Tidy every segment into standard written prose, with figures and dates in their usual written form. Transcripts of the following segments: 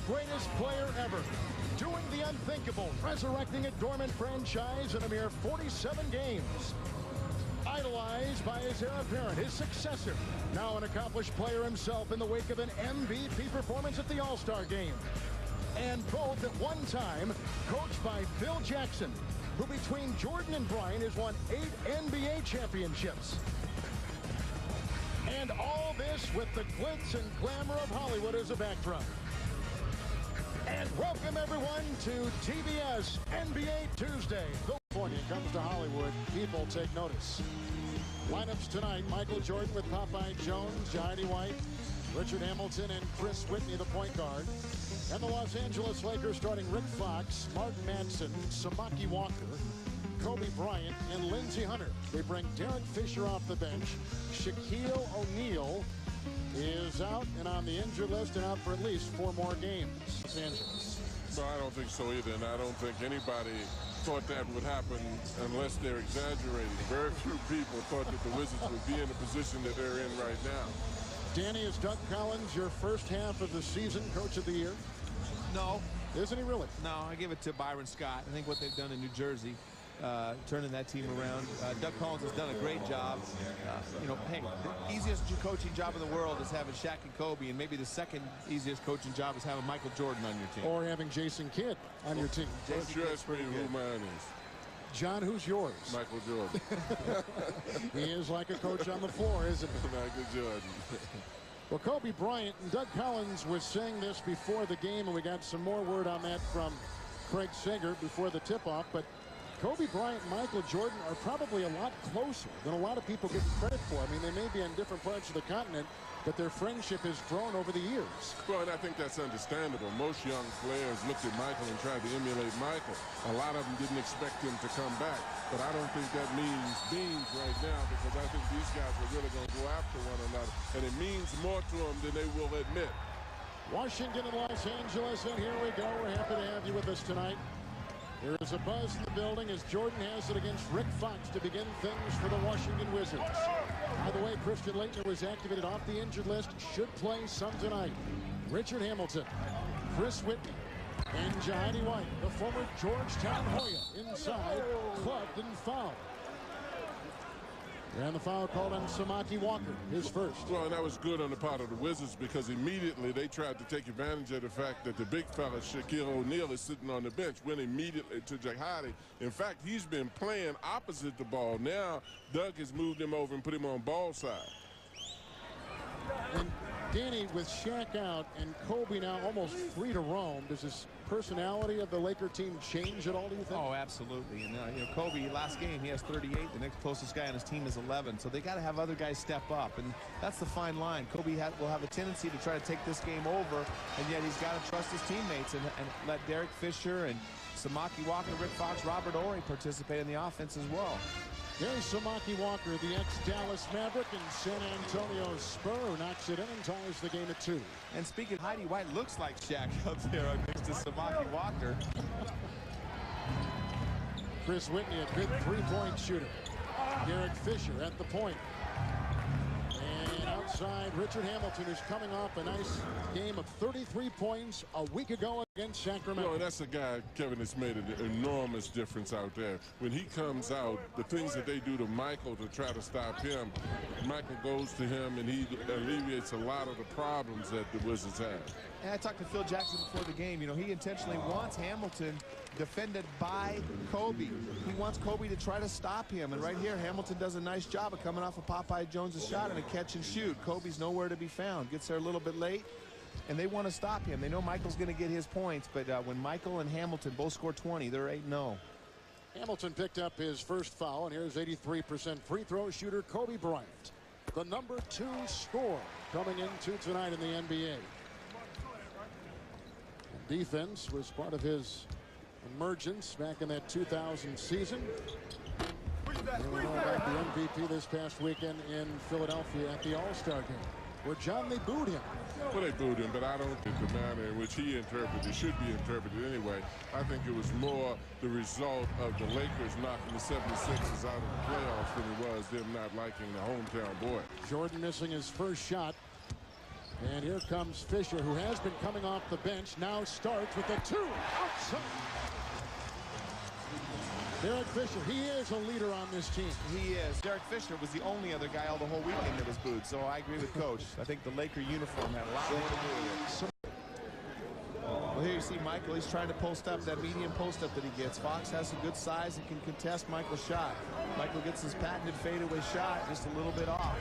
greatest player ever, doing the unthinkable, resurrecting a dormant franchise in a mere 47 games. Idolized by his heir apparent, his successor, now an accomplished player himself in the wake of an MVP performance at the All-Star Game. And both at one time coached by Phil Jackson, who between Jordan and Bryant has won 8 NBA championships. And all this with the glitz and glamour of Hollywood as a backdrop. And welcome everyone to TBS NBA Tuesday. California comes to Hollywood, people take notice. Lineups tonight, Michael Jordan with Popeye Jones, Johnny White, Richard Hamilton, and Chris Whitney, the point guard. And the Los Angeles Lakers starting Rick Fox, Martin Madsen, Samaki Walker, Kobe Bryant, and Lindsey Hunter. They bring Derek Fisher off the bench. Shaquille O'Neal is out and on the injured list and out for at least 4 more games. Los Angeles. No, I don't think so either, and I don't think anybody thought that would happen unless they're exaggerating. Very few people thought that the Wizards would be in the position that they're in right now. Danny, is Doug Collins your first half of the season Coach of the Year? No. Isn't he really? No, I give it to Byron Scott. I think what they've done in New Jersey, turning that team around. Doug Collins has done a great job. You know, hey, the easiest coaching job in the world is having Shaq and Kobe, and maybe the second easiest coaching job is having Michael Jordan on your team. Or having Jason Kidd on your team. Don't you ask me who mine is. John, who's yours? Michael Jordan. He is like a coach on the floor, isn't he? Michael Jordan. Well, Kobe Bryant and Doug Collins was saying this before the game, and we got some more word on that from Craig Sager before the tip-off, but Kobe Bryant and Michael Jordan are probably a lot closer than a lot of people give credit for. I mean, they may be on different parts of the continent, but their friendship has grown over the years. Well, and I think that's understandable. Most young players looked at Michael and tried to emulate Michael. A lot of them didn't expect him to come back, but I don't think that means beans right now, because I think these guys are really going to go after one another, and it means more to them than they will admit. Washington and Los Angeles, and here we go. We're happy to have you with us tonight. There is a buzz in the building as Jordan has it against Rick Fox to begin things for the Washington Wizards. By the way, Christian Laettner was activated off the injured list, should play some tonight. Richard Hamilton, Chris Whitney, and Johnny White, the former Georgetown Hoya, inside, clubbed and fouled. And the foul called on Samaki Walker, his first. Well, and that was good on the part of the Wizards, because immediately they tried to take advantage of the fact that the big fella, Shaquille O'Neal, is sitting on the bench, went immediately to Jahadi. In fact, he's been playing opposite the ball. Now, Doug has moved him over and put him on ball side. And Danny, with Shaq out and Kobe now almost free to roam, does this personality of the Laker team change at all, do you think? Oh, absolutely. And you know, Kobe, last game, he has 38. The next closest guy on his team is 11. So they got to have other guys step up, and that's the fine line. Kobe will have a tendency to try to take this game over, and yet he's got to trust his teammates and let Derek Fisher and Samaki Walker, Rick Fox, Robert Horry participate in the offense as well. There's Samaki Walker, the ex-Dallas Maverick and San Antonio Spur, who knocks it in and ties the game at 2. And speaking of Heidi White, looks like Shaq up there next to Samaki Walker. Chris Whitney, a good three-point shooter. Derek Fisher at the point. And outside, Richard Hamilton, who's coming off a nice game of 33 points a week ago against Sacramento. Well, that's a guy, Kevin, that's made an enormous difference out there. When he comes out, the things that they do to Michael to try to stop him, Michael goes to him and he alleviates a lot of the problems that the Wizards have. And I talked to Phil Jackson before the game. You know, he intentionally wants Hamilton defended by Kobe. He wants Kobe to try to stop him. And right here, Hamilton does a nice job of coming off of Popeye Jones' shot and a catch and shoot. Kobe's nowhere to be found. Gets there a little bit late, and they want to stop him. They know Michael's going to get his points, but when Michael and Hamilton both score 20, they're 8-0. Hamilton picked up his first foul, and here's 83% free throw shooter Kobe Bryant, the number 2 scorer coming into tonight in the NBA. Defense was part of his emergence back in that 2000 season. And we know about the MVP this past weekend in Philadelphia at the All-Star game, where John, they booed him. Well, they booed him, but I don't think the manner in which he interpreted it should be interpreted anyway. I think it was more the result of the Lakers knocking the 76ers out of the playoffs than it was them not liking the hometown boy. Jordan missing his first shot. And here comes Fisher, who has been coming off the bench, now starts with the 2 outside. Derek Fisher, he is a leader on this team. He is. Derek Fisher was the only other guy all the whole weekend that was booed, so I agree with Coach. I think the Laker uniform had a lot more to do with it. Well, here you see Michael. He's trying to post up that medium post up that he gets. Fox has some good size and can contest Michael's shot. Michael gets his patented fadeaway shot just a little bit off.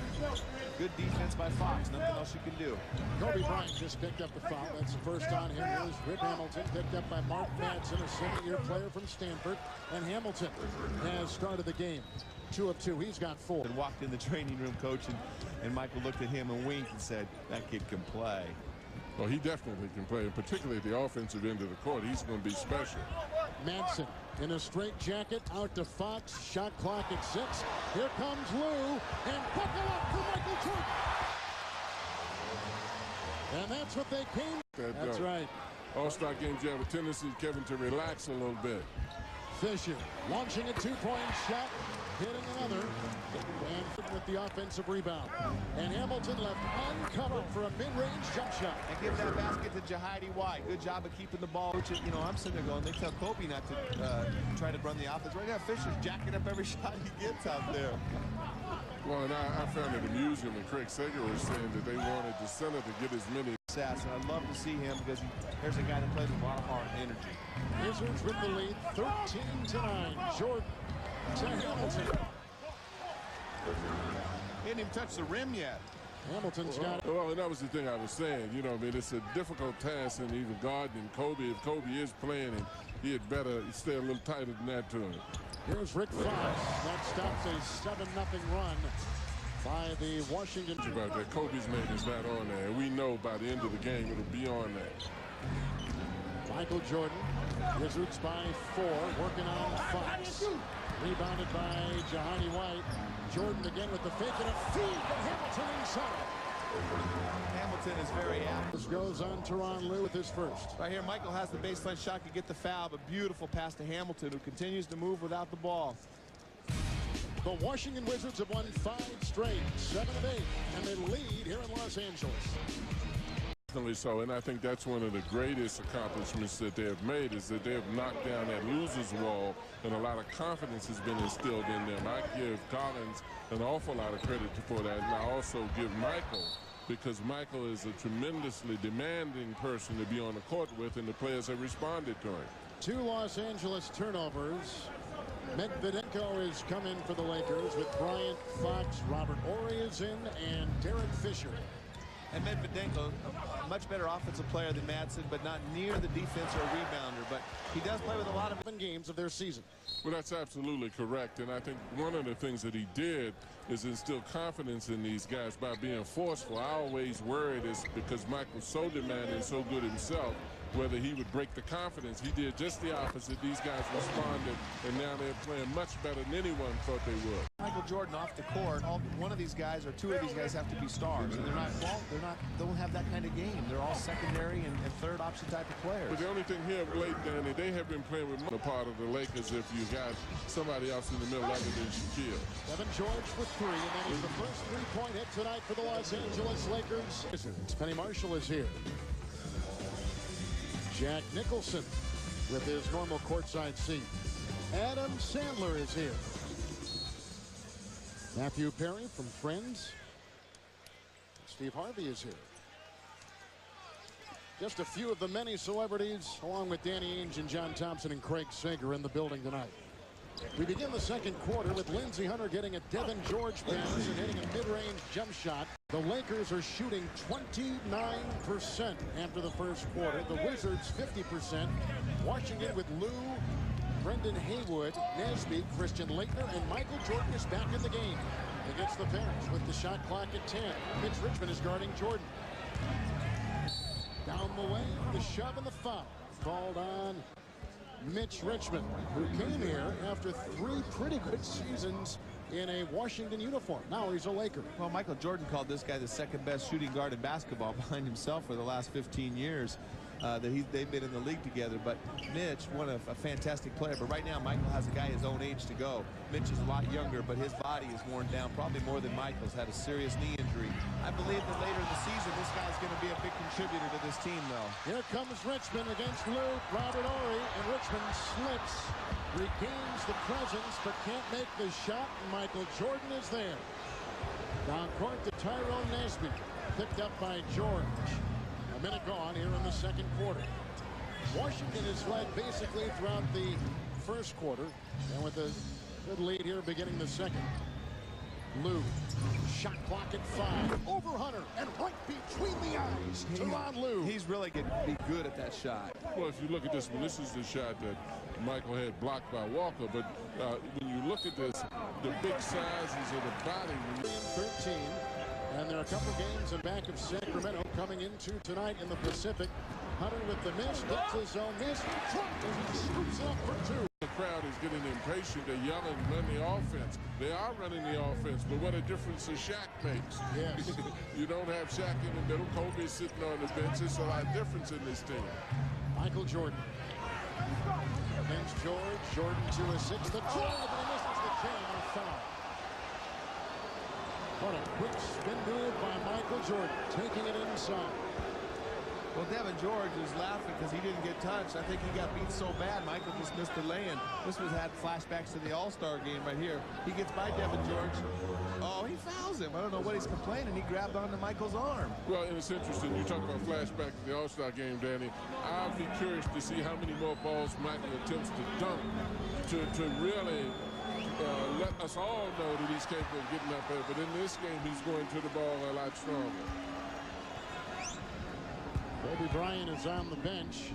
Good defense by Fox. Nothing else you can do. Kobe Bryant just picked up the foul. That's the first on him. Here's Rip Hamilton, picked up by Mark Madsen, a second-year player from Stanford. And Hamilton has started the game. 2 of 2. He's got 4. And walked in the training room, Coach, and Michael looked at him and winked and said, that kid can play. Well, he definitely can play, and particularly at the offensive end of the court. He's going to be special. Madsen in a straight jacket out to Fox. Shot clock at 6. Here comes Lou, and buckle up for Michael Jordan. And that's what they came. That's right. All-Star games, you have a tendency, Kevin, to relax a little bit. Fisher launching a 2-point shot, hitting another, and with the offensive rebound. And Hamilton left uncovered for a mid-range jump shot. And give that basket to Jahidi White. Good job of keeping the ball. Which, you know, I'm sitting there going, they tell Kobe not to try to run the offense. Right now, Fisher's jacking up every shot he gets out there. Well, and I found it amusing when Craig Sager was saying that they wanted the center to get as many. And I'd love to see him because there's a guy that plays with a lot of heart and energy. Wizards with the lead, 13-9. Jordan to Hamilton. He didn't even touch the rim yet. Hamilton's got it. Well, and that was the thing I was saying. You know, I mean, it's a difficult task in even guarding Kobe. If Kobe is playing, and he had better stay a little tighter than that to him. Here's Rick Fox. That stops a 7-0 run by the Washington. About that, Kobe's name is not on there. And we know by the end of the game it'll be on there. Michael Jordan, Wizards by 4, working on Fox. Rebounded by Jahidi White. Jordan again with the fake and a feed, but Hamilton inside. Hamilton is very active. This goes on Tyronn Lue with his first. Right here, Michael has the baseline shot, can get the foul, but beautiful pass to Hamilton, who continues to move without the ball. The Washington Wizards have won 5 straight, 7 of 8, and they lead here in Los Angeles. Definitely so, and I think that's one of the greatest accomplishments that they have made is that they have knocked down that loser's wall, and a lot of confidence has been instilled in them. I give Collins an awful lot of credit for that, and I also give Michael, because Michael is a tremendously demanding person to be on the court with, and the players have responded to him. 2 Los Angeles turnovers. Medvedenko is coming for the Lakers with Bryant, Fox, Robert Horry is in, and Derek Fisher. And Medvedenko, a much better offensive player than Madsen, but not near the defense or rebounder. But he does play with a lot of games of their season. Well, that's absolutely correct. And I think one of the things that he did is instill confidence in these guys by being forceful. I always worried is because Mike was so demanding, so good himself, whether he would break the confidence. He did just the opposite. These guys responded, and now they're playing much better than anyone thought they would. Michael Jordan off the court. One of these guys or 2 of these guys have to be stars, and don't have that kind of game. They're all secondary and third option type of players. But the only thing here of late, Danny, they have been playing with a part of the Lakers if you got somebody else in the middle other than Shaquille. Kevin George with 3, and that is the first 3-point hit tonight for the Los Angeles Lakers. Penny Marshall is here. Jack Nicholson with his normal courtside seat. Adam Sandler is here. Matthew Perry from Friends. Steve Harvey is here. Just a few of the many celebrities, along with Danny Ainge and John Thompson and Craig Sager in the building tonight. We begin the second quarter with Lindsey Hunter getting a Devin George pass and hitting a mid-range jump shot. The Lakers are shooting 29% after the first quarter. The Wizards 50%. Washington with Lou, Brendan Haywood, Nesby, Christian Laettner, and Michael Jordan is back in the game against the Bears with the shot clock at 10. Mitch Richmond is guarding Jordan. Down the way, the shove and the foul called on Mitch Richmond, who came here after 3 pretty good seasons in a Washington uniform. Now he's a Laker. Well, Michael Jordan called this guy the second best shooting guard in basketball behind himself for the last 15 years. they've been in the league together. But Mitch, a fantastic player. But right now, Michael has a guy his own age to go. Mitch is a lot younger, but his body is worn down, probably more than Michael's. Had a serious knee injury. I believe that later in the season, this guy's going to be a big contributor to this team, though. Here comes Richmond against Luke. Robert Horry, and Richmond slips, regains the presence, but can't make the shot. And Michael Jordan is there. Down court to Tyrone Nesby, picked up by George. A minute gone here in the second quarter. Washington has led basically throughout the first quarter, and with a good lead here beginning the second. Lou, shot clock at 5, over Hunter, and right between the eyes to Ron Lou. He's really going to be good at that shot. Well, if you look at this one, this is the shot that Michael had blocked by Walker. But when you look at this, the big sizes of the body. 13, and there are a couple games in back of Sacramento coming into tonight in the Pacific. Hunter with the miss, gets his own miss, dropped, and he scoops up for 2. The crowd is getting impatient. They're yelling, run the offense. They are running the offense, but what a difference a Shaq makes. Yes. You don't have Shaq in the middle. Kobe's sitting on the bench. It's a lot of difference in this team. Michael Jordan against George. Jordan to a 6. The drive, and he misses the jam and a foul. What a quick spin move by Michael Jordan, taking it inside. Well, Devin George is laughing because he didn't get touched. I think he got beat so bad, Michael just missed the lay-in. This had flashbacks to the All-Star game right here. He gets by Devin George. Oh, he fouls him. I don't know what he's complaining. He grabbed onto Michael's arm. Well, and it's interesting. You talk about flashback to the All-Star game, Danny. I'll be curious to see how many more balls Michael attempts to dunk to really let us all know that he's capable of getting up there. But in this game, he's going to the ball a lot stronger. Kobe Bryant is on the bench.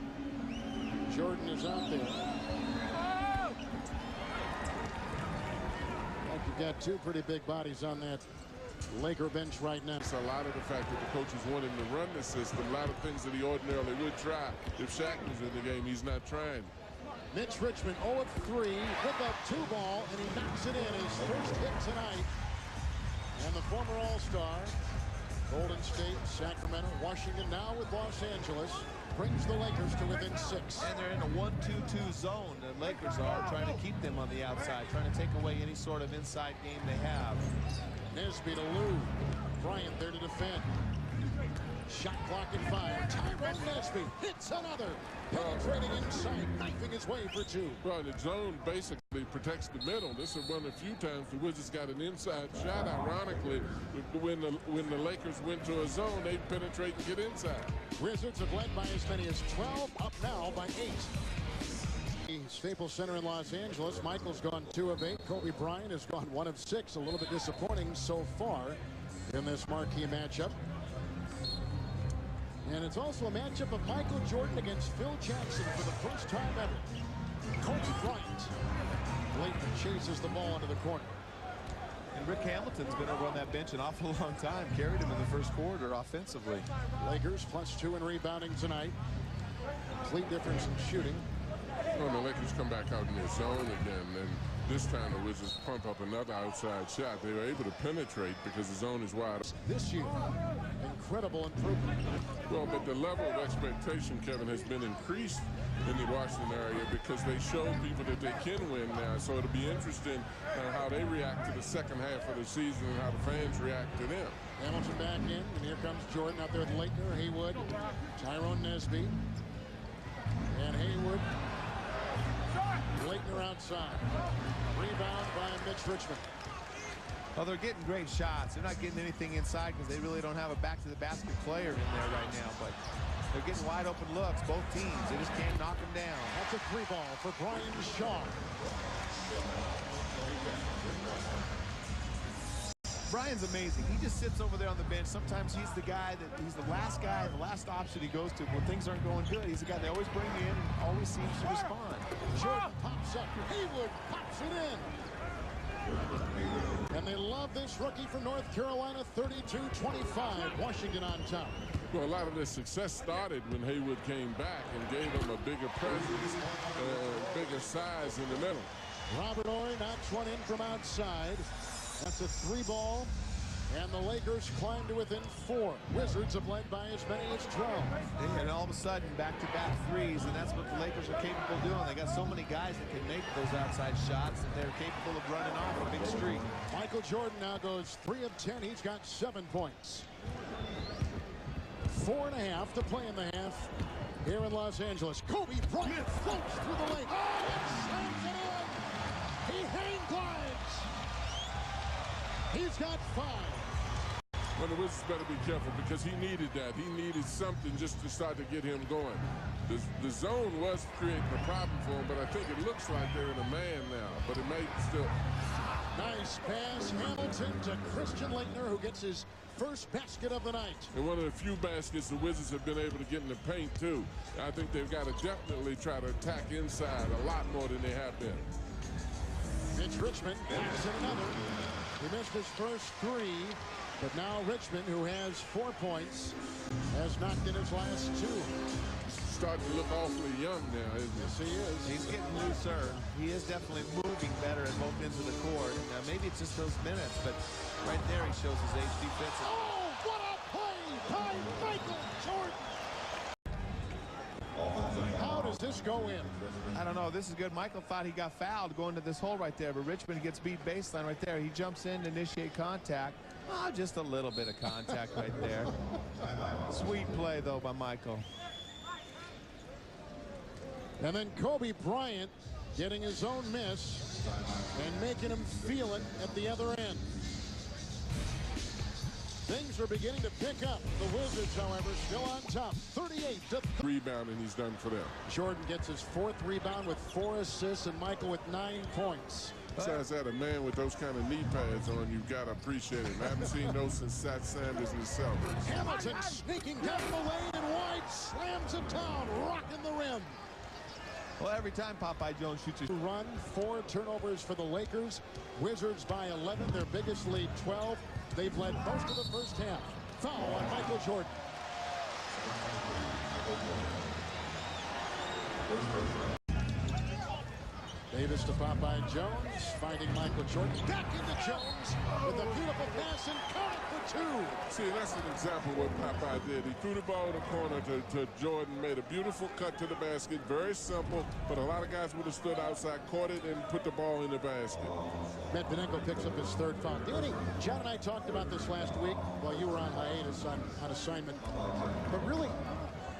Jordan is out there. Like you've got two pretty big bodies on that Laker bench right now. It's a lot of the fact that the coaches want him to run the system. A lot of things that he ordinarily would try. If Shaq was in the game, he's not trying. Mitch Richmond 0 of 3 with that 2-ball, and he knocks it in, his first hit tonight. And the former All-Star, Golden State, Sacramento, Washington, now with Los Angeles, brings the Lakers to within 6. And they're in a 1-2-2 zone. The Lakers are trying to keep them on the outside, trying to take away any sort of inside game they have. Nesby to Lou. Bryant there to defend. Shot clock at 5. Tyrone Nesby hits another. Penetrating inside, knifing his way for 2. Well, the zone basically protects the middle. This is one of the few times the Wizards got an inside shot. Ironically, when the Lakers went to a zone, they penetrate and get inside. Wizards have led by as many as 12, up now by 8. Staples Center in Los Angeles. Michael's gone 2 of 8. Kobe Bryant has gone 1 of 6. A little bit disappointing so far in this marquee matchup. And it's also a matchup of Michael Jordan against Phil Jackson for the first time ever. Kobe Bryant. Layton chases the ball into the corner. And Rick Hamilton's been over on that bench an awful long time. Carried him in the first quarter offensively. Lakers +2 in rebounding tonight. Complete difference in shooting. Well, the Lakers come back out in their zone again, and this time the Wizards pump up another outside shot. They were able to penetrate because the zone is wide. This year, incredible improvement. Well, but the level of expectation, Kevin, has been increased in the Washington area because they show people that they can win now. So it'll be interesting how they react to the second half of the season and how the fans react to them. Hamilton back in, and here comes Jordan out there with Laker, Haywood, Tyrone Nesby, and Haywood. Laker outside. Rebound by Mitch Richmond. Well, they're getting great shots. They're not getting anything inside because they really don't have a back-to-the-basket player in there right now. But they're getting wide-open looks, both teams. They just can't knock them down. That's a 3-ball for Brian Shaw. Brian's amazing. He just sits over there on the bench. Sometimes he's the last guy, the last option he goes to when things aren't going good. He's the guy they always bring in and always seems to respond. Jordan pops up. Haywood pops it in. And they love this rookie from North Carolina, 32-25. Washington on top. Well, a lot of this success started when Haywood came back and gave him a bigger presence, bigger size in the middle. Robert Horry knocks one in from outside. That's a 3-ball And the Lakers climb to within 4. Wizards have led by as many as 12. And all of a sudden, back-to-back threes, and that's what the Lakers are capable of doing. They got so many guys that can make those outside shots that they're capable of running off a big streak. Michael Jordan now goes 3 of 10. He's got 7 points. 4.5 to play in the half here in Los Angeles. Kobe Bryant floats through the lane. Oh, and slams it in. He hang glides. He's got 5. Well, the Wizards better be careful because he needed that. He needed something just to start to get him going. The zone was creating a problem for him, but I think it looks like they're in a man now. But it may still. Nice pass, Hamilton to Christian Laettner, who gets his first basket of the night. And one of the few baskets the Wizards have been able to get in the paint, too. I think they've got to definitely try to attack inside a lot more than they have been. It's Richmond, backs in another. He missed his first 3. But now Richmond, who has 4 points, has knocked in his last 2. Starting to look awfully young now, isn't he? Yes, he is. He's getting looser. He is definitely moving better at both ends of the court. Now, maybe it's just those minutes, but right there he shows his age defensive. Oh, what a play by Michael Jordan! How does this go in? I don't know. This is good. Michael thought he got fouled going to this hole right there, but Richmond gets beat baseline right there. He jumps in to initiate contact. Oh, just a little bit of contact right there. Sweet play, though, by Michael. And then Kobe Bryant getting his own miss and making him feel it at the other end. Things are beginning to pick up. The Wizards, however, still on top. 38-3. Rebounding he's done for them. Jordan gets his 4th rebound with 4 assists, and Michael with 9 points. Besides that, a man with those kind of knee pads on, you've got to appreciate it. I haven't seen those since Sat Sanders himself. Hamilton sneaking down the lane, and White slams it down, rocking the rim. Well, every time Popeye Jones shoots a Run, 4 turnovers for the Lakers. Wizards by 11, their biggest lead 12. They've led most of the first half. Foul on Michael Jordan. Davis to Popeye Jones, finding Michael Jordan. Back into Jones with a beautiful pass and counted for 2. See, that's an example of what Popeye did. He threw the ball in the corner to Jordan, made a beautiful cut to the basket. Very simple, but a lot of guys would have stood outside, caught it, and put the ball in the basket. Medvedenko picks up his 3rd foul. Danny, John and I talked about this last week while you were on hiatus on assignment. But really,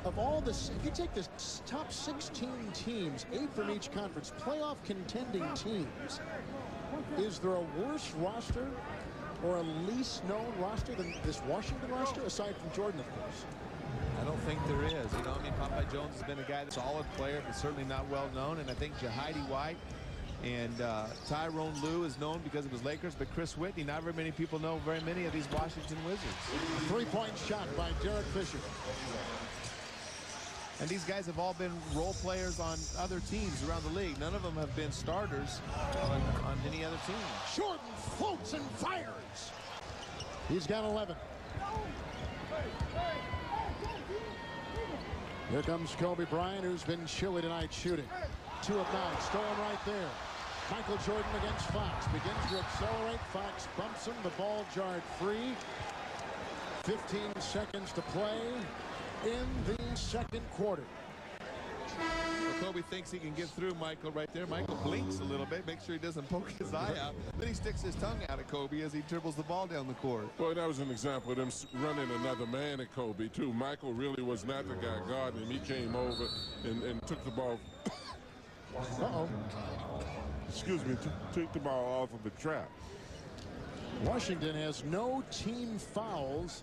of all this, if you take the top 16 teams, 8 from each conference, playoff contending teams, is there a worse roster or a least known roster than this Washington roster, aside from Jordan, of course? I don't think there is. You know, I mean, Popeye Jones has been a guy that's a solid player, but certainly not well known. And I think Jahidi White and Tyrone Lue is known because of his Lakers, but Chris Whitney, not very many people know very many of these Washington Wizards. 3-point shot by Derek Fisher. And these guys have all been role players on other teams around the league. None of them have been starters on any other team. Jordan floats and fires. He's got 11. Here comes Kobe Bryant, who's been chilly tonight shooting. 2 of 9, stolen right there. Michael Jordan against Fox. Begins to accelerate. Fox bumps him. The ball jarred free. 15 seconds to play in the 2nd quarter. Well, Kobe thinks he can get through Michael right there. Michael blinks a little bit, make sure he doesn't poke his eye out. Then he sticks his tongue out at Kobe as he dribbles the ball down the court. Well, that was an example of them running another man at Kobe, too. Michael really was not the guy guarding him. He came over and took the ball. Uh-oh. Excuse me, took the ball off of the trap. Washington has no team fouls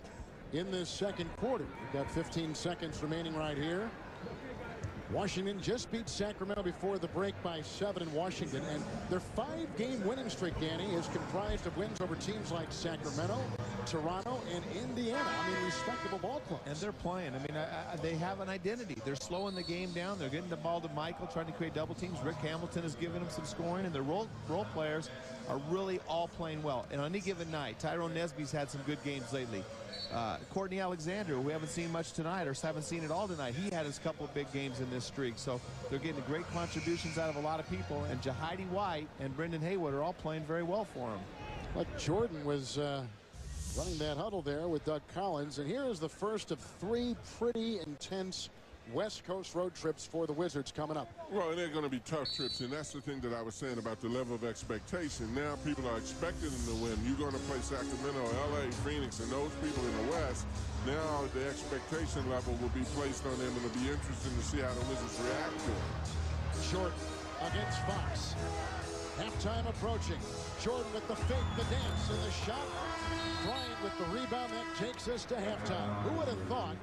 in this 2nd quarter. We've got 15 seconds remaining right here. Washington just beat Sacramento before the break by 7 in Washington, and their 5-game winning streak, Danny, is comprised of wins over teams like Sacramento, Toronto, and Indiana. I mean, respectable ball clubs. And they're playing. I mean, they have an identity. They're slowing the game down. They're getting the ball to Michael, trying to create double teams. Rick Hamilton is giving them some scoring, and their role players are really all playing well. And on any given night, Tyrone Nesby's had some good games lately. Courtney Alexander, who we haven't seen much tonight, or haven't seen it all tonight, he had his couple of big games in this streak. So they're getting great contributions out of a lot of people. And Jahidi White and Brendan Haywood are all playing very well for him. But Jordan was Running that huddle there with Doug Collins. And here is the first of 3 pretty intense West Coast road trips for the Wizards coming up. Well, they're going to be tough trips, and that's the thing that I was saying about the level of expectation. Now people are expecting them to win. You're going to play Sacramento, L.A., Phoenix, and those people in the West. Now the expectation level will be placed on them, and it'll be interesting to see how the Wizards react to it. Jordan against Fox. Halftime approaching. Jordan with the fake, the dance, and the shot. Bryant with the rebound. That takes us to halftime. Who would have thought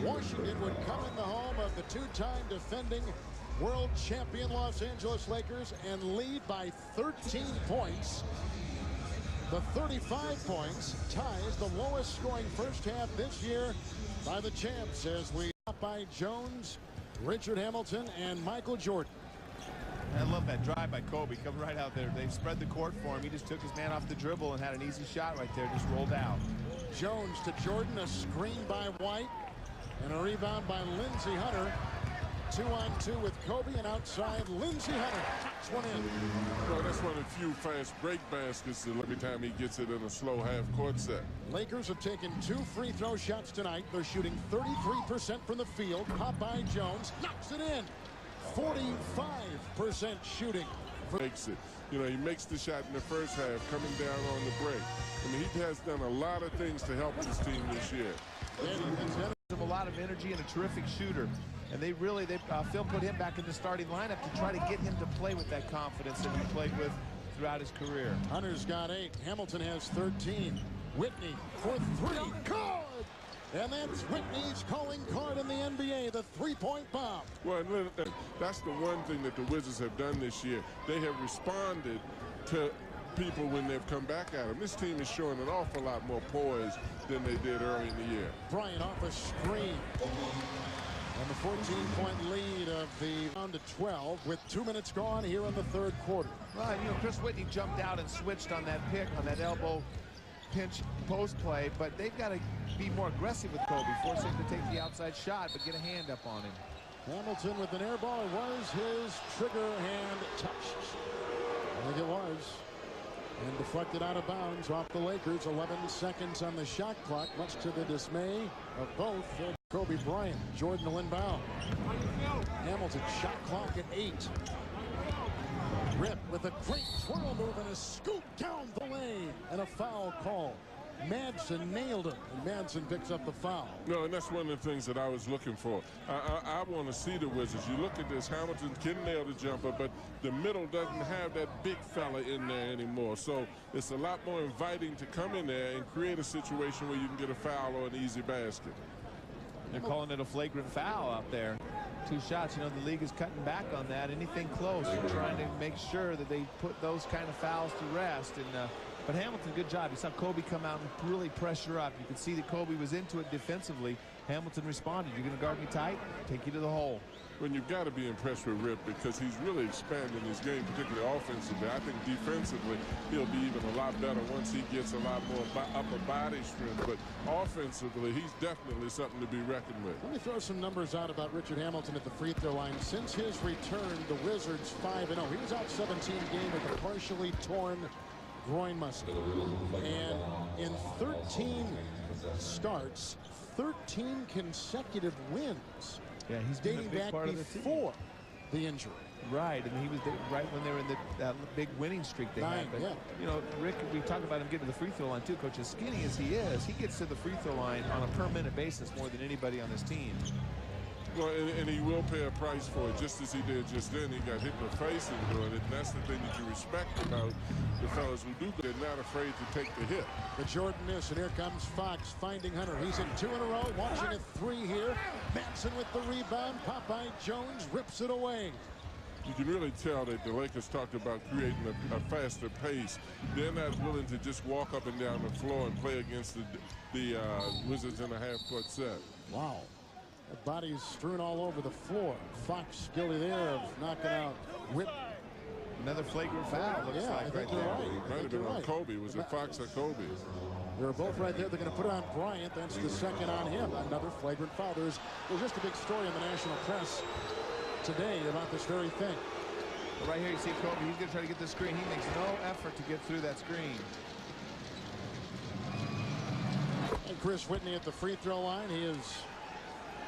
Washington would come in the home of the 2-time defending world champion Los Angeles Lakers and lead by 13 points. The 35 points ties the lowest scoring first half this year by the champs as we stop by Jones, Richard Hamilton, and Michael Jordan. I love that drive by Kobe. Come right out there. They spread the court for him. He just took his man off the dribble and had an easy shot right there. Just rolled out. Jones to Jordan. A screen by White. And a rebound by Lindsey Hunter. 2-on-2 with Kobe, and outside Lindsey Hunter knocks one in. Well, that's one of the few fast break baskets every time he gets it in a slow half-court set. Lakers have taken 2 free throw shots tonight. They're shooting 33% from the field. Popeye Jones knocks it in. 45% shooting. Makes it. You know, he makes the shot in the first half, coming down on the break. I mean, he has done a lot of things to help this team this year. A lot of energy and a terrific shooter. And Phil put him back in the starting lineup to try to get him to play with that confidence that he played with throughout his career. Hunter's got 8. Hamilton has 13. Whitney for 3. Good! And that's Whitney's calling card in the NBA, the 3-point bomb. Well, that's the one thing that the Wizards have done this year. They have responded to people when they've come back at them. This team is showing an awful lot more poise than they did early in the year. Bryant off a screen. And the 14-point lead of the round to 12 with 2 minutes gone here in the third quarter. Right, you know, Chris Whitney jumped out and switched on that pick, on that elbow pinch post play, but they've got to be more aggressive with Kobe, force him to take the outside shot, but get a hand up on him. Hamilton with an air ball. It was his trigger hand touched. I think it was. And deflected out of bounds off the Lakers. 11 seconds on the shot clock, much to the dismay of both Kobe Bryant. Jordan will inbound. Hamilton, shot clock at 8. Rip with a great twirl move and a scoop down the lane. And a foul call. Madsen nailed him, and Madsen picks up the foul. No, and that's one of the things that I was looking for. I want to see the Wizards. You look at this, Hamilton can nail the jumper, but the middle doesn't have that big fella in there anymore. So it's a lot more inviting to come in there and create a situation where you can get a foul or an easy basket. They're calling it a flagrant foul out there. 2 shots. You know, the league is cutting back on that. Anything close, they're trying to make sure that they put those kind of fouls to rest. And but Hamilton, good job. You saw Kobe come out and really pressure up. You could see that Kobe was into it defensively. Hamilton responded. You're going to guard me tight? Take you to the hole. When you've got to be impressed with Rip because he's really expanding his game, particularly offensively. I think defensively, he'll be even a lot better once he gets a lot more upper body strength. But offensively, he's definitely something to be reckoned with. Let me throw some numbers out about Richard Hamilton at the free throw line. Since his return, the Wizards 5-0. He was out 17 game with a partially torn groin muscle. And in 13 starts, 13 consecutive wins. Yeah, he's dating back before the injury. Right, and he was right when they were in the big winning streak they had. But, you know, Rick, we talk about him getting to the free throw line too, Coach. As skinny as he is, he gets to the free throw line on a per-minute basis more than anybody on this team. Well, and he will pay a price for it, just as he did just then. He got hit in the face in doing it, and that's the thing that you respect about the fellas who do. They're not afraid to take the hit. The Jordan miss, and here comes Fox finding Hunter. He's in 2 in a row, watching a 3 here. Madsen with the rebound. Popeye Jones rips it away. You can really tell that the Lakers talked about creating a faster pace. They're not willing to just walk up and down the floor and play against the Wizards in a half-court set. Wow. The body's strewn all over the floor. Fox guilty there of knocking out Whip. Another flagrant foul, looks like, right there. Right. Might have been on Kobe. Was it Fox or Kobe? They're both right there. They're going to put it on Bryant. That's the second on him. Another flagrant foul. There's just a big story in the national press today about this very thing. Well, right here you see Kobe. He's going to try to get the screen. He makes no effort to get through that screen. And Chris Whitney at the free throw line. He is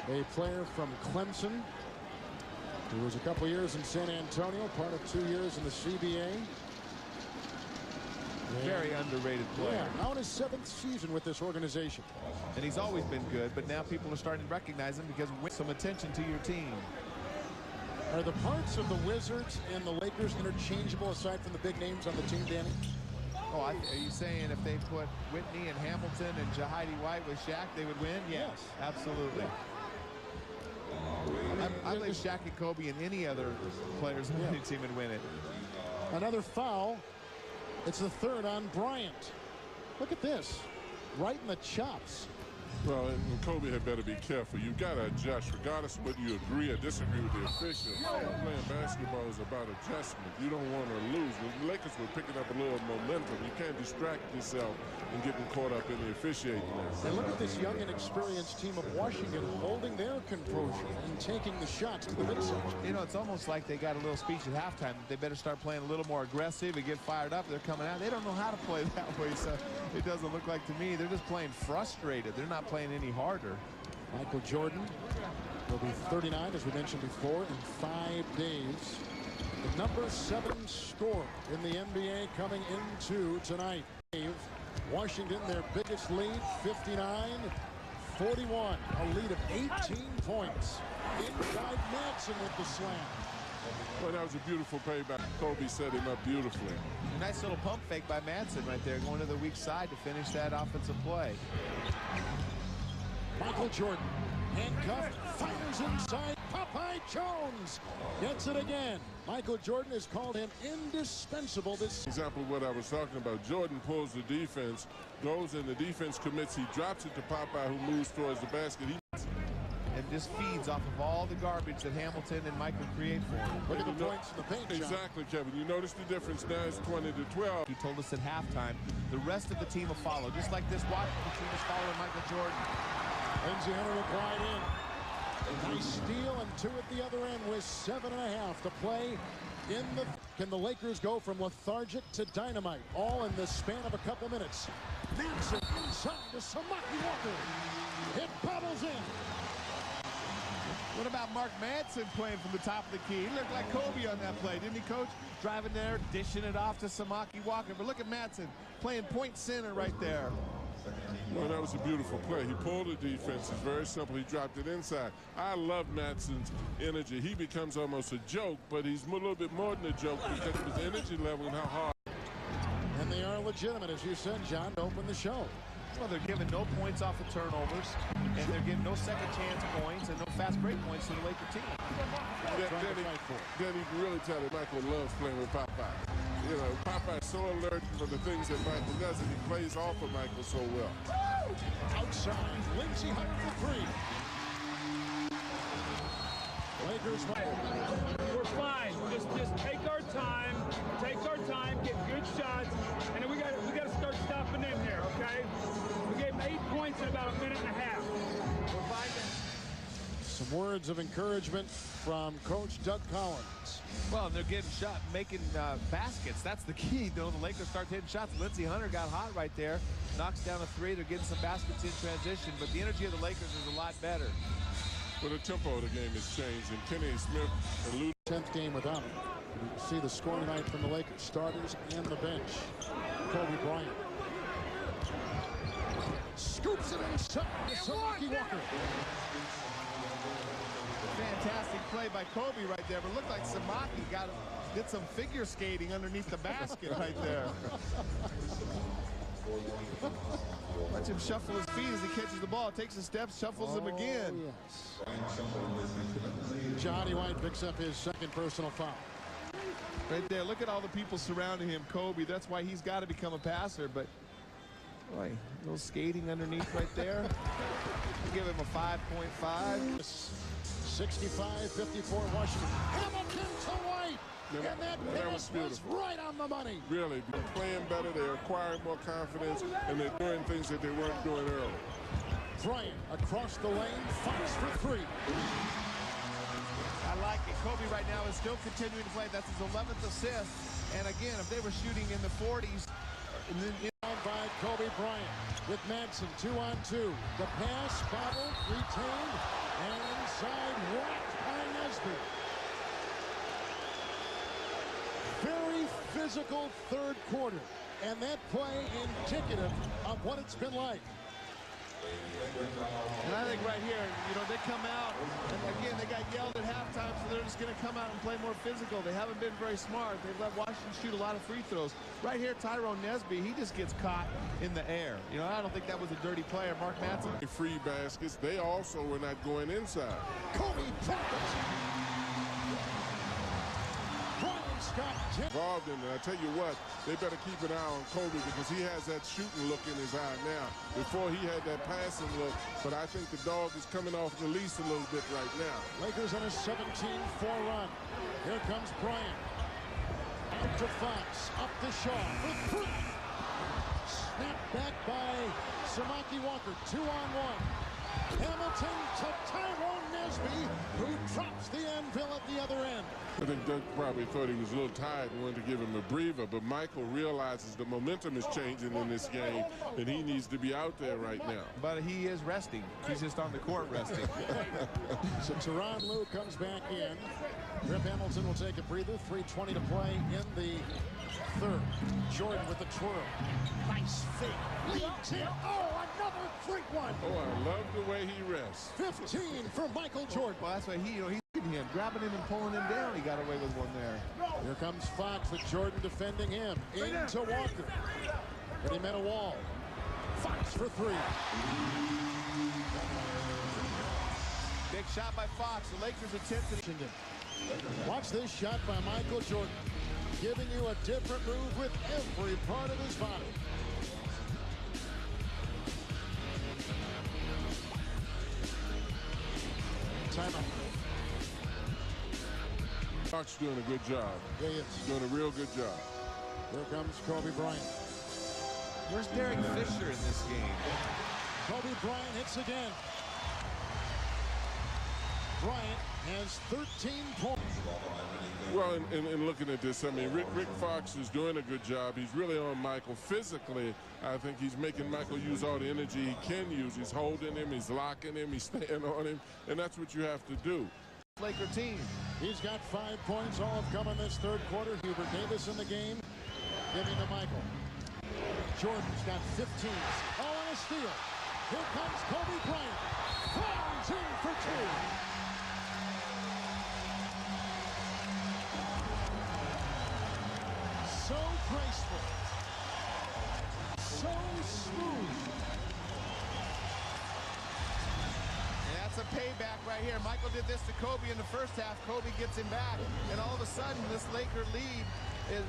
a player from Clemson. He was a couple years in San Antonio, part of 2 years in the CBA. Very underrated player. Yeah, now in his 7th season with this organization. And he's always been good, but now people are starting to recognize him because win some attention to your team. Are the parts of the Wizards and the Lakers interchangeable aside from the big names on the team, Danny? Oh, are you saying if they put Whitney and Hamilton and Jahidi White with Shaq, they would win? Yes, absolutely. I believe Shaq and Kobe and any other players on any team would win it. Another foul. It's the 3rd on Bryant. Look at this. Right in the chops. Well, and Kobe had better be careful. You've got to adjust, regardless of whether you agree or disagree with the official. Playing basketball is about adjustment. You don't want to lose. The Lakers were picking up a little momentum. You can't distract yourself and getting caught up in the officiating. And look at this young and experienced team of Washington holding their composure and taking the shots to the midsection. You know, it's almost like they got a little speech at halftime. They better start playing a little more aggressive and get fired up. They're coming out. They don't know how to play that way, so it doesn't look like to me. They're just playing frustrated. They're not playing any harder. Michael Jordan will be 39, as we mentioned before, in 5 days. The number 7 scorer in the NBA coming into tonight. Washington, their biggest lead, 59-41. A lead of 18 points. Inside Madsen with the slam. Well, that was a beautiful payback. Kobe set him up beautifully. A nice little pump fake by Madsen right there, going to the weak side to finish that offensive play. Michael Jordan, handcuffed, fires inside. Popeye Jones gets it again. Michael Jordan has called him indispensable this example of what I was talking about. Jordan pulls the defense, goes in, the defense commits, he drops it to Popeye, who moves towards the basket. And just feeds off of all the garbage that Hamilton and Michael create for him. Look at the points in the paint. Exactly, Kevin. You notice the difference now. It's 20-12. He told us at halftime the rest of the team will follow. Just like this Washington team is following Michael Jordan. Lindsey Hunter will glide in. Nice steal and 2 at the other end with 7.5 to play in the. Can the Lakers go from lethargic to dynamite all in the span of a couple minutes? Madsen inside to Samaki Walker. It bobbles in. What about Mark Madsen playing from the top of the key? He looked like Kobe on that play, didn't he, Coach? Driving there, dishing it off to Samaki Walker. But look at Madsen playing point center right there. Well, that was a beautiful play. He pulled the defense. It's very simple. He dropped it inside. I love Madsen's energy. He becomes almost a joke, but he's a little bit more than a joke because of his energy level and how hard. And they are legitimate, as you said, John, to open the show. Well, they're giving no points off of turnovers, and they're giving no second chance points and no fast break points to the Laker team. Then you can really tell that Michael loves playing with Popeye. You know, Popeye's so alert for the things that Michael does, and he plays off of Michael so well. Outside, Lindsey Hunter for 3. Lakers. We're fine. Just take our time, get good shots, and then we got to start stuffing in here, okay? We gave them 8 points in about a minute and a half. We're fine. Some words of encouragement from Coach Doug Collins. Well, they're getting shot, making baskets. That's the key. You know, the Lakers start hitting shots. Lindsey Hunter got hot right there, knocks down a 3. They're getting some baskets in transition, but the energy of the Lakers is a lot better. Well, the tempo of the game has changed, and Kenny Smith and Lou. 10th game without him. You can see the scoring tonight from the Lakers starters and the bench. Kobe Bryant scoops it inside to Samaki Walker. Fantastic play by Kobe right there, but it looked like Samaki did some figure skating underneath the basket right there. Watch him shuffle his feet as he catches the ball, takes a step, shuffles them again. Yes. Jahidi White picks up his 2nd personal foul. Right there, look at all the people surrounding him, Kobe. That's why he's got to become a passer, but boy, a little skating underneath right there. We'll give him a 5.5. 65-54 Washington. Hamilton to White. And that pass was right on the money. Really, playing better, they're acquiring more confidence, and they're doing things that they weren't doing earlier. Bryant across the lane, fights for 3. I like it. Kobe right now is still continuing to play. That's his 11th assist. And again, if they were shooting in the 40s And then by Kobe Bryant with Madsen 2-on-2. The pass, bobbled, retained, and inside whacked by Nesby. Very physical third quarter, and that play indicative of what it's been like. And I think right here, you know, they come out, and again, they got yelled at halftime, so they're just going to come out and play more physical. They haven't been very smart. They've let Washington shoot a lot of free throws. Right here, Tyrone Nesby, he just gets caught in the air. You know, I don't think that was a dirty player. Mark Madsen. Free baskets, they also were not going inside. Kobe Bryant. Bryant's got 10. Involved in it. I tell you what, they better keep an eye on Kobe because he has that shooting look in his eye now. Before he had that passing look, but I think the dog is coming off the leash a little bit right now. Lakers on a 17-4 run. Here comes Bryant. Out to Fox. Up to Shaw for three. Snapped back by Samaki Walker. 2-on-1. Hamilton to Tyrone Nesby, who drops the anvil at the other end. I think Doug probably thought he was a little tired and wanted to give him a breather, but Michael realizes the momentum is changing in this game, and he needs to be out there right now. But he is resting. He's just on the court resting. So Tyronn Lue comes back in. Rip Hamilton will take a breather. 3:20 to play in the third. Jordan with the twirl. Nice fake. Leads him. Oh, another great one. Oh, I love the way he rests. 15 for Michael Jordan. Well, that's why he's him, grabbing him and pulling him down. He got away with one there. Here comes Fox with Jordan defending him. Into Walker. But he met a wall. Fox for three. Big shot by Fox. The Lakers attempted it. Watch this shot by Michael Jordan. Giving you a different move with every part of his body. Timeout. Fox doing a good job. Yeah, he is. Doing a real good job. Here comes Kobe Bryant. Where's Derek Fisher in this game? Kobe Bryant hits again. Bryant has 13 points. Well, in looking at this, I mean, Rick Fox is doing a good job. He's really on Michael physically. I think he's making Michael use all the energy he can use. He's holding him, he's locking him, he's staying on him, and that's what you have to do. Laker team. He's got 5 points. All have come in this third quarter. Hubert Davis in the game. Giving to Michael. Jordan's got 15. Oh, and a steal. Here comes Kobe Bryant. Flies in for 2. So graceful. So smooth. And that's a payback right here. Michael did this to Kobe in the first half. Kobe gets him back. And all of a sudden, this Laker lead,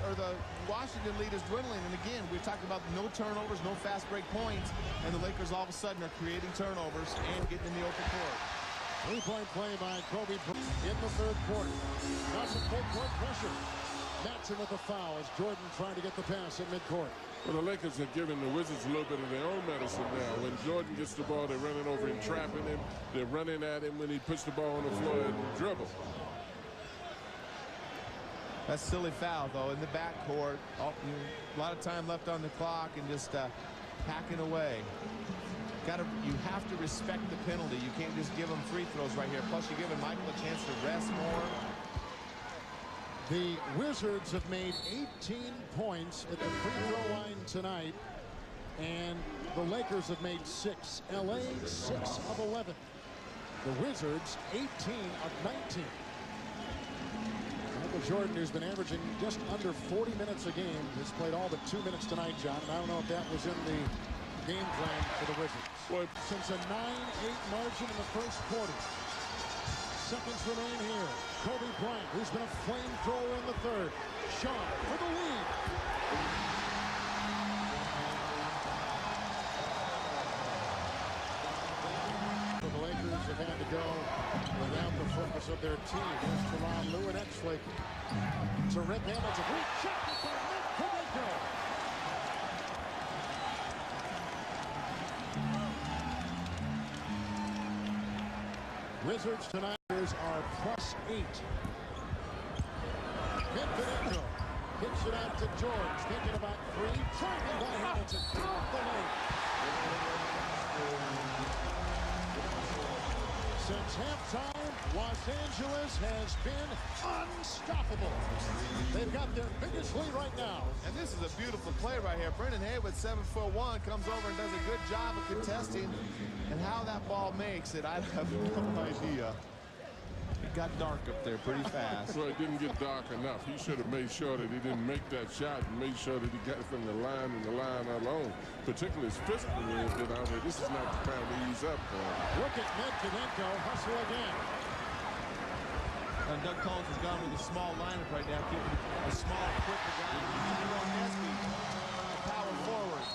or the Washington lead, is dwindling. And again, we're talking about no turnovers, no fast break points. And the Lakers all of a sudden are creating turnovers and getting in the open court. 3-point play by Kobe Bryant in the third quarter. Now some full court pressure. Madsen with a foul as Jordan trying to get the pass at midcourt. Well, the Lakers have given the Wizards a little bit of their own medicine now. When Jordan gets the ball, they're running over him, trapping him. They're running at him when he puts the ball on the floor and dribble. That's a silly foul, though, in the backcourt. A lot of time left on the clock and just hacking away. You have to respect the penalty. You can't just give him free throws right here. Plus, you're giving Michael a chance to rest more. The Wizards have made 18 points at the free throw line tonight, and the Lakers have made 6. LA 6 of 11. The Wizards 18 of 19. Michael Jordan, who's been averaging just under 40 minutes a game, has played all but 2 minutes tonight, John. And I don't know if that was in the game plan for the Wizards. Well, since a 9-8 margin in the first quarter. Seconds remain here. Kobe Bryant, who's been a flamethrower in the third. Shaw for the lead. The Lakers have had to go without the focus of their team. Here's Tyronn Lue and X-Flaker. To Rick Hamilton. Rejected by Nick Kudiko. Wizards tonight are +8. Kudiko Kicks it out to George. Thinking about three. Driving by Hamilton. Through the lane. Since halftime, Los Angeles has been unstoppable. They've got their biggest lead right now. And this is a beautiful play right here. Brendan Haywood, 7'1", comes over and does a good job of contesting. And how that ball makes it, I have no idea. It got dark up there pretty fast. Well, it didn't get dark enough. He should have made sure that he didn't make that shot and made sure that he got it from the line and the line alone. Particularly his physical range. This is not the time to ease up. Look at Medvedenko hustle again. And Doug Collins has gone with a small lineup right now, keeping a small, quicker guy. Power forward.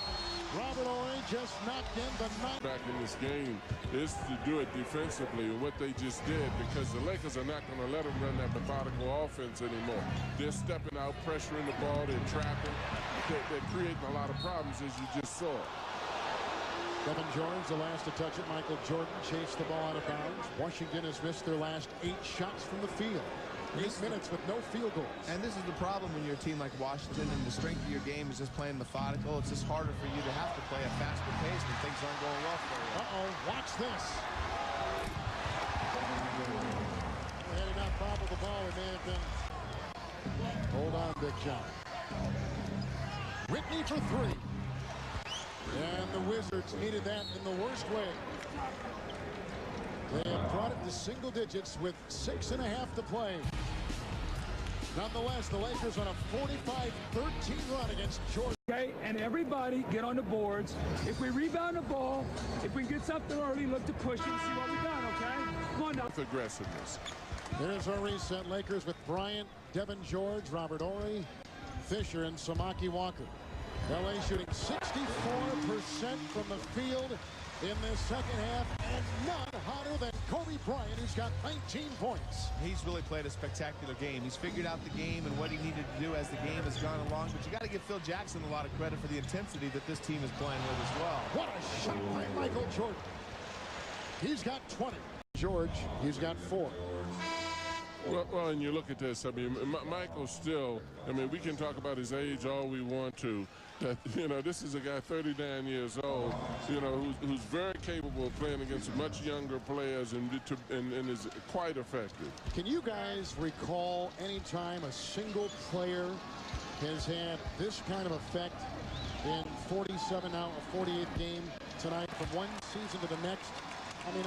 Robert Ory just knocked in the ninth. Back in this game is to do it defensively, and what they just did, because the Lakers are not going to let them run that methodical offense anymore. They're stepping out, pressuring the ball, they're trapping. They're creating a lot of problems, as you just saw. Kevin George, the last to touch it. Michael Jordan chased the ball out of bounds. Washington has missed their last 8 shots from the field. 8 minutes with no field goals. And this is the problem when you're a team like Washington and the strength of your game is just playing methodical. It's just harder for you to have to play a faster pace when things aren't going well for you. Uh-oh, watch this. Had he not bobbled the ball, it may have been. Hold on, Big John. Whitney for 3. And the Wizards needed that in the worst way. They have brought it to single digits with 6.5 to play. Nonetheless, the Lakers on a 45-13 run against Georgia. Okay, and everybody get on the boards. If we rebound the ball, if we get something early, look to push and see what we got, okay? Come on now. With aggressiveness. Here's our reset. Lakers with Bryant, Devin George, Robert Ory, Fisher, and Samaki Walker. LA shooting 64% from the field in this second half, and none hotter than Kobe Bryant, who's got 19 points. He's really played a spectacular game. He's figured out the game and what he needed to do as the game has gone along, but you got to give Phil Jackson a lot of credit for the intensity that this team is playing with as well. What a shot by Michael Jordan. He's got 20. George, he's got 4. Well, and you look at this, I mean, Michael still, I mean, we can talk about his age all we want to. That, you know, this is a guy 39 years old, you know, who's very capable of playing against much younger players and is quite effective. Can you guys recall any time a single player has had this kind of effect in 47 now, a 48th game tonight from one season to the next? I mean,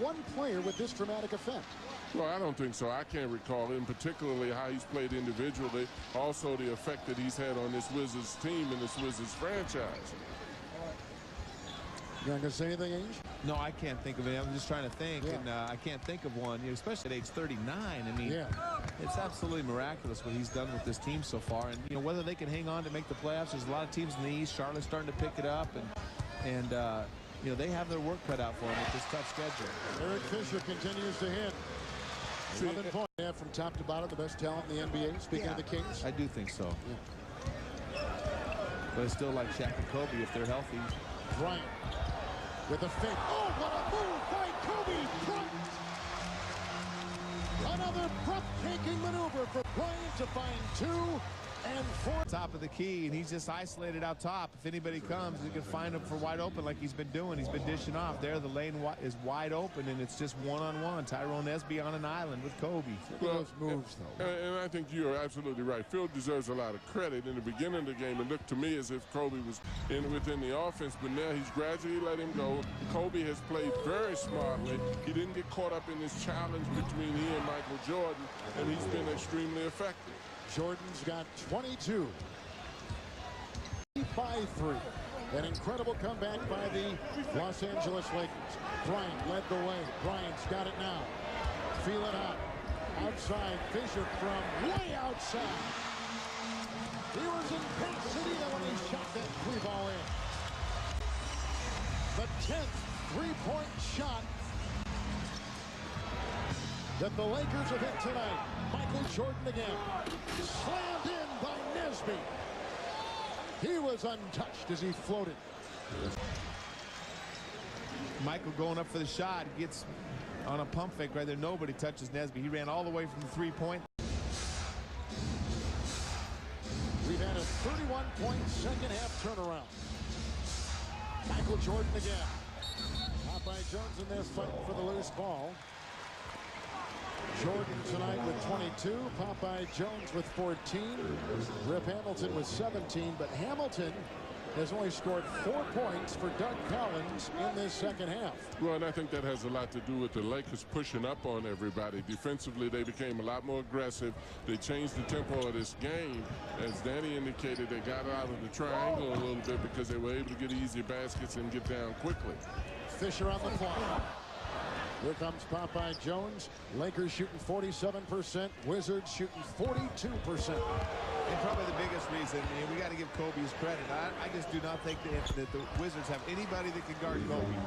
one player with this dramatic effect. Well, I don't think so. I can't recall, in particularly how he's played individually, also the effect that he's had on this Wizards team and this Wizards franchise. You not going to say anything, Ainge? No, I can't think of it. I'm just trying to think, and I can't think of one, especially at age 39. I mean, it's absolutely miraculous what he's done with this team so far. And, you know, whether they can hang on to make the playoffs, there's a lot of teams in the East. Charlotte's starting to pick it up, and you know, they have their work cut out for them with this tough schedule. Eric Fisher continues to hit. 11 points from top to bottom, the best talent in the NBA. Speaking of the Kings, I do think so. But it's still like Shaq and Kobe if they're healthy. Bryant with a fake. Oh, what a move by Kobe Bryant! Another breathtaking maneuver for Bryant to find 2 and 4. Top of the key, and he's just isolated out top. If anybody comes, he can find him for wide open like he's been doing. He's been dishing off. There, the lane is wide open, and it's just one-on-one. Tyrone Esby on an island with Kobe. Those moves, though. And I think you're absolutely right. Phil deserves a lot of credit. In the beginning of the game, it looked to me as if Kobe was within the offense, but now he's gradually let him go. Kobe has played very smartly. He didn't get caught up in this challenge between he and Michael Jordan, and he's been extremely effective. Jordan's got 22. By 3. An incredible comeback by the Los Angeles Lakers. Bryant led the way. Bryant's got it now. Feel it out. Outside, Fisher from way outside. He was in Pasadena when he shot that 3-ball in. The 10th 3-point shot that the Lakers have hit tonight. Michael Jordan again. Slammed in by Nesby. He was untouched as he floated. Michael going up for the shot. Gets on a pump fake right there. Nobody touches Nesby. He ran all the way from the 3-point. 31-point second-half turnaround. Michael Jordan again. Popeye Jones in there fighting for the loose ball. Jordan tonight with 22. Popeye Jones with 14. Rip Hamilton with 17. But Hamilton has only scored 4 points for Doug Collins in this second half. Well, and I think that has a lot to do with the Lakers pushing up on everybody. Defensively, they became a lot more aggressive. They changed the tempo of this game. As Danny indicated, they got out of the triangle a little bit because they were able to get easy baskets and get down quickly. Fisher on the clock. Here comes Popeye Jones. Lakers shooting 47%. Wizards shooting 42%. And probably the biggest reason, and we got to give Kobe his credit. I just do not think that the Wizards have anybody that can guard Kobe.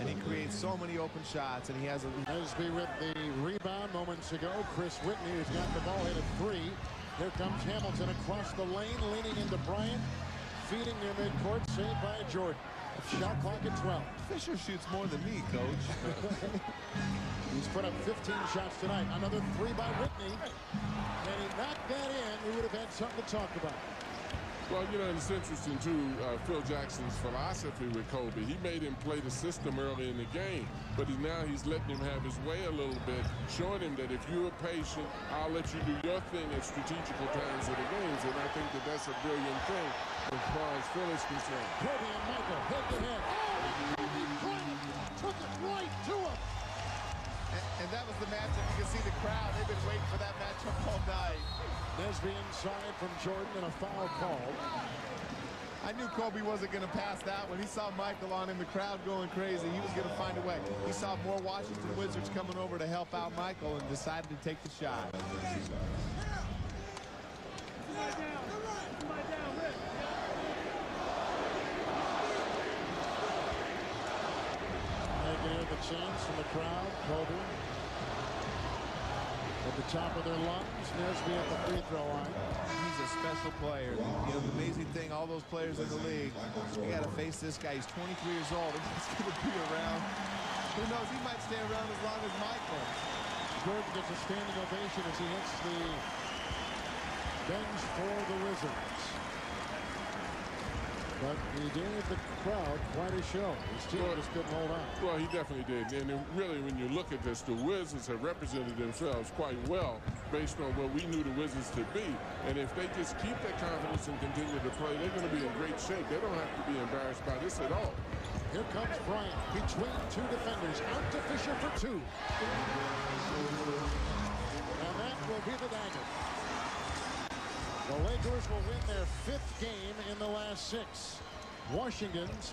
And he creates so many open shots, and he has a... Nesby with the rebound moments ago. Chris Whitney, who's got the ball, hit a three. Here comes Hamilton across the lane, leaning into Bryant. Feeding near midcourt, saved by Jordan. Shot clock at 12. Fisher shoots more than me, Coach. He's put up 15 shots tonight. Another three by Whitney. And he knocked that in. We would have had something to talk about. Well, you know, it's interesting, too, Phil Jackson's philosophy with Kobe. He made him play the system early in the game, but now he's letting him have his way a little bit, showing him that if you're patient, I'll let you do your thing at strategical times of the games, and I think that that's a brilliant thing as far as Phil is concerned. Kobe and Michael head-to-head. Oh, Bryant took it right to him. And that was the matchup. You can see the crowd. They've been waiting for that matchup all night. Nesby inside from Jordan and a foul called. I knew Kobe wasn't going to pass that when he saw Michael on him, the crowd going crazy. He was going to find a way. He saw more Washington Wizards coming over to help out Michael and decided to take the shot. They can hear the chants from the crowd. Kobe at the top of their lungs. Nesby at the free throw line. He's a special player. You know, the amazing thing, all those players in the league, you got to face this guy. He's 23 years old, and he's going to be around. Who knows? He might stay around as long as Michael. Jordan gets a standing ovation as he hits the bench for the Wizards. But he gave the crowd quite a show. His team just couldn't hold on. Well, he definitely did. And really, when you look at this, the Wizards have represented themselves quite well based on what we knew the Wizards to be. And if they just keep their confidence and continue to play, they're going to be in great shape. They don't have to be embarrassed by this at all. Here comes Bryant between two defenders. Out to Fisher for two. And that will be the dagger. The Lakers will win their 5th game in the last 6. Washington's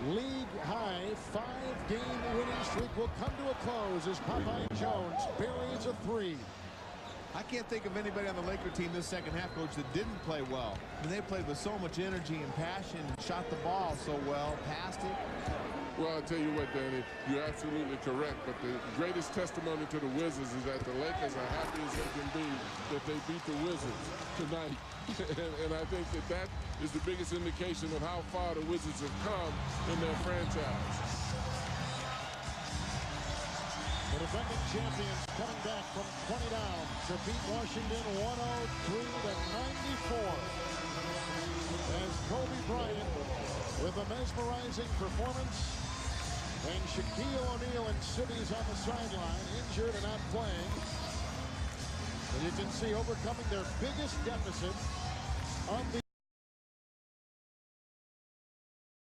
league-high 5-game winning streak will come to a close as Popeye Jones buries a 3. I can't think of anybody on the Laker team this second half, Coach, that didn't play well. I mean, they played with so much energy and passion, shot the ball so well, passed it. Well, I'll tell you what, Danny, you're absolutely correct, but the greatest testimony to the Wizards is that the Lakers are happy as they can be that they beat the Wizards tonight. and I think that that is the biggest indication of how far the Wizards have come in their franchise. The defending champions coming back from 20 down to beat Washington 103-94. As Kobe Bryant with a mesmerizing performance, and Shaquille O'Neal and Sibby's on the sideline, injured and not playing. And you can see overcoming their biggest deficit of the